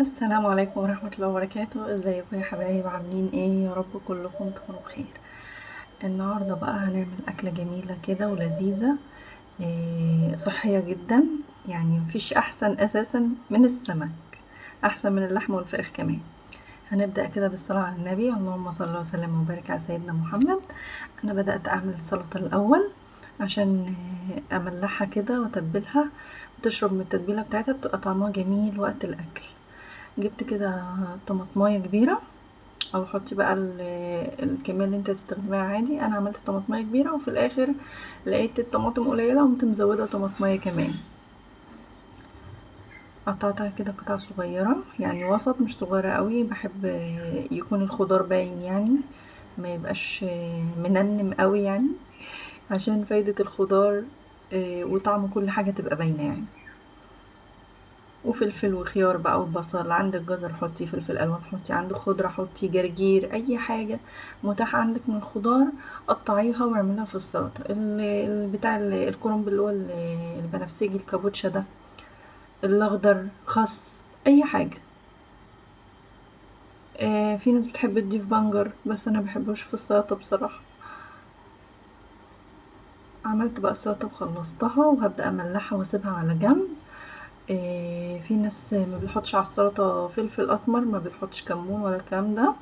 السلام عليكم ورحمة الله وبركاته. ازيكم يا حبايب؟ عاملين ايه؟ يا رب كلكم تكونوا بخير. النهاردة بقى هنعمل أكلة جميلة كده ولذيذة، صحية جدا. يعني مفيش أحسن أساسا من السمك، أحسن من اللحم والفراخ كمان. هنبدأ كده بالصلاة على النبي، اللهم صل وسلم وبارك على سيدنا محمد. أنا بدأت أعمل السلطة الأول عشان أملحها كده وأتبلها وتشرب من التتبيلة بتاعتها، بتبقى طعمها جميل وقت الأكل. جبت كده طماطمايه كبيره، او حطي بقى الكميه اللي انت هتستخدميها عادي. انا عملت طماطمايه كبيره وفي الاخر لقيت الطماطم قليله وقمت مزوده طماطمايه كمان. قطعتها كده قطع صغيره، يعني وسط مش صغيره قوي، بحب يكون الخضار باين يعني، ما يبقاش منمنم قوي يعني، عشان فايده الخضار وطعم كل حاجه تبقى باينه يعني. وفلفل وخيار بقى وبصل، عندك جزر حطي، فلفل الوان حطي، عندك خضره حطي، جرجير، اي حاجه متاحه عندك من الخضار قطعيها واعمليها في السلطه. بتاع الكرنب اللي هو البنفسجي الكابوتشا ده، الاخضر، خس، اي حاجه. في ناس بتحب تضيف بنجر بس انا بحبوش في السلطه بصراحه. عملت بقى السلطه وخلصتها وهبدا املحها واسيبها على جنب. في ناس ما بتحطش على السلطه فلفل اسمر، ما بتحطش كمون ولا الكلام ده.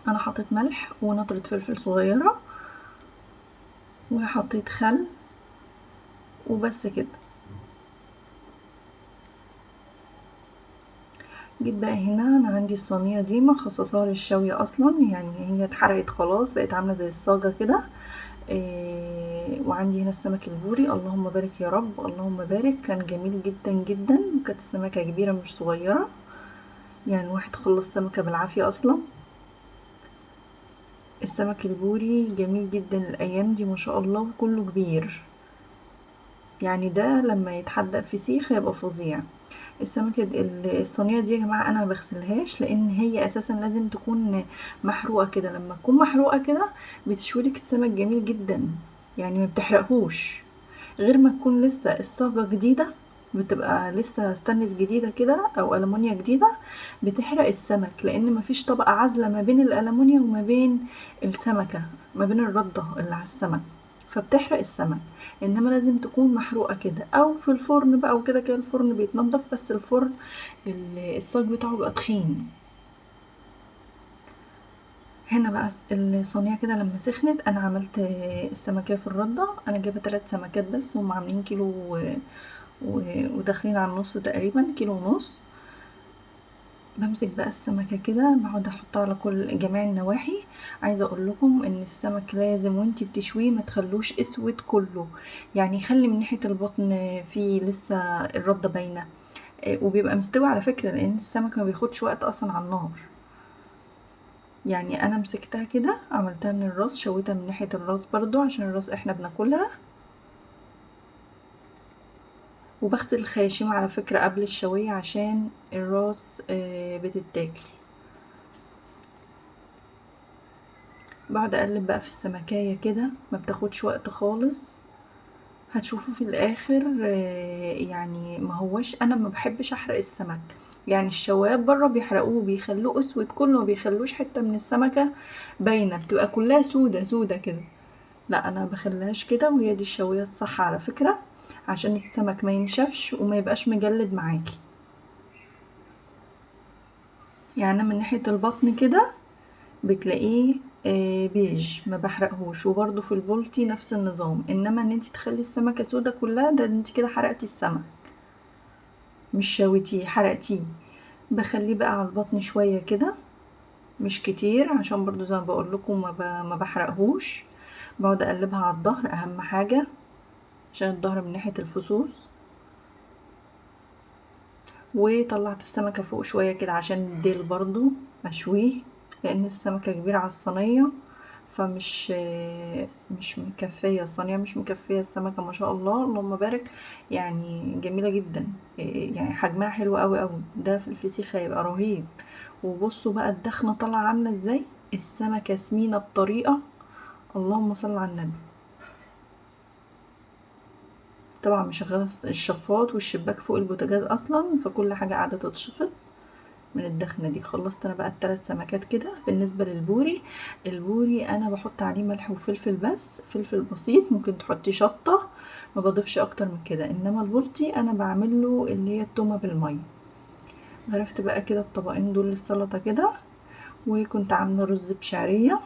انا حطيت ملح ونطرة فلفل صغيرة وحطيت خل وبس كده. جيت بقى هنا، انا عندي الصينية دي مخصصاها للشوي اصلا، يعني هي اتحرقت خلاص بقت عاملة زي الصاجة كده. وعندي هنا السمك البوري، اللهم بارك يا رب، اللهم بارك، كان جميل جدا جدا، وكانت السمكة كبيرة مش صغيرة، يعني الواحد خلص سمكة بالعافية اصلا. السمك البوري جميل جدا الايام دي ما شاء الله، وكله كبير، يعني ده لما يتحدق في سيخ هيبقى فظيع. السمكة الصينية دي يا جماعة أنا مبغسلهاش، لأن هي أساسا لازم تكون محروقة كده. لما تكون محروقة كده بتشويلك السمك جميل جدا، يعني ما بتحرقهوش. غير ما تكون لسه الصاجة جديدة، بتبقى لسه ستانلس جديدة كده أو ألمونيا جديدة، بتحرق السمك، لأن مفيش طبقة عازلة ما بين الألمونيا وما بين السمكة، ما بين الردة اللي على السمك، فبتحرق السمك. انما لازم تكون محروقة كده، او في الفرن بقى، وكده كده الفرن بيتنضف، بس الفرن الصاج بتاعه بيبقى تخين. هنا بقى الصينية كده لما سخنت، انا عملت السمكية في الردة. انا جايبة 3 سمكات بس، هم عاملين كيلو وداخلين على النص تقريبا، كيلو ونص. بمسك بقى السمكة كده، بقعد احطها على كل جميع النواحي. عايزة اقول لكم ان السمك لازم وانتي بتشويه ما تخلوش اسود كله، يعني خلي من ناحية البطن فيه لسه الردة باينة. وبيبقى مستوي على فكرة، لان السمك ما بياخدش وقت اصلا على النار. يعني انا مسكتها كده، عملتها من الراس، شويتها من ناحية الراس برضو عشان الراس احنا بناكلها. وبغسل الخياشيم على فكرة قبل الشوية عشان الراس بتتاكل. بقعد اقلب بقى في السمكية كده، ما بتاخدش وقت خالص. هتشوفوا في الاخر يعني ما هوش، انا ما بحبش احرق السمك. يعني الشوايات بره بيحرقوه، بيخلوه اسود كله، ما بيخلوش حتة من السمكة باينة، بتبقى كلها سودة سودة كده. لا انا بخليهاش كده، وهي دي الشواية الصح على فكرة، عشان السمك ما ينشفش وما يبقاش مجلد معاكي. يعني من ناحية البطن كده بتلاقيه بيج، ما بحرقهوش. وبرده في البولتي نفس النظام، انما ان انت تخلي السمكة سودة كلها، ده انت كده حرقتي السمك، مش شويتيه، حرقتيه. بخليه بقى على البطن شوية كده، مش كتير، عشان برضو زي ما بقول لكم ما بحرقهوش. بقعد اقلبها على الظهر اهم حاجة، عشان الظهر من ناحية الفصوص. وطلعت السمكة فوق شوية كده عشان الديل برضو اشويه، لان السمكة كبيرة على الصينية، فمش مش مكفية الصينية، مش مكفية السمكة، ما شاء الله اللهم بارك، يعني جميلة جدا. يعني حجمها حلو قوي قوي، ده في الفسيخ هيبقى رهيب. وبصوا بقى الدخنة طالعة عاملة ازاي، السمكة سمينة بطريقة، اللهم صل على النبي. طبعا مشغلة الشفاط والشباك فوق البوتاجاز اصلا، فكل حاجة قاعدة تتشفط. من الدخنة دي. خلصت انا بقى ال3 سمكات كده. بالنسبة للبوري، البوري انا بحط عليه ملح وفلفل، بس فلفل بسيط، ممكن تحطي شطة، ما بضيفش اكتر من كده. انما البلطي انا بعمله اللي هي التومة بالمية. غرفت بقى كده الطبقين دول للسلطة كده، وكنت عاملة رز بشعرية.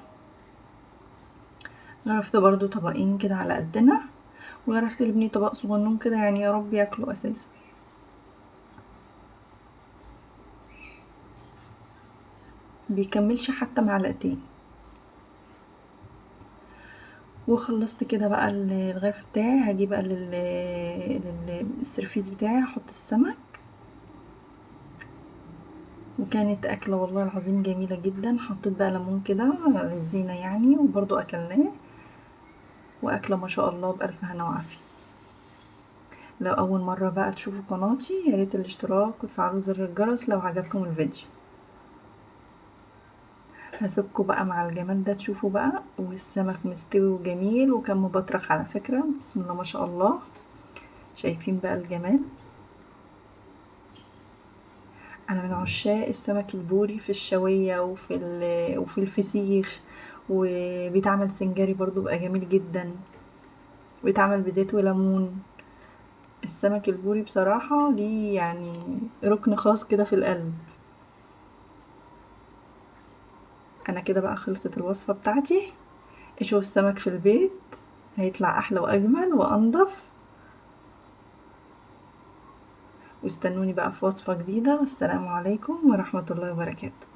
غرفت برضو طبقين كده على قدنا، وغرفت لابني طبق صغنون كده، يعني يا رب ياكلوا اساسا. بيكملش حتى معلقتين. وخلصت كده بقى الغرف بتاعي. هاجي بقى للسرفيس بتاعي، هحط السمك. وكانت اكله والله العظيم جميله جدا. حطيت بقى ليمون كده للزينه يعني، وبرضو اكلناه. واكله ما شاء الله بألف هنا وعافيه. لو اول مره بقى تشوفوا قناتي، ياريت الاشتراك وتفعلوا زر الجرس لو عجبكم الفيديو. هسيبكوا بقى مع الجمال ده تشوفوا بقى. والسمك مستوي وجميل، وكان مبطرخ على فكره. بسم الله ما شاء الله. شايفين بقى الجمال. انا من عشاق السمك البوري في الشوية وفي الفسيخ. وبيتعمل سنجاري برضو بقى جميل جدا. بيتعمل بزيت وليمون. السمك البوري بصراحة ليه يعني ركن خاص كده في القلب. انا كده بقى خلصت الوصفة بتاعتي. اشوف السمك في البيت هيطلع احلى واجمل وانضف. واستنوني بقى في وصفة جديدة. والسلام عليكم ورحمة الله وبركاته.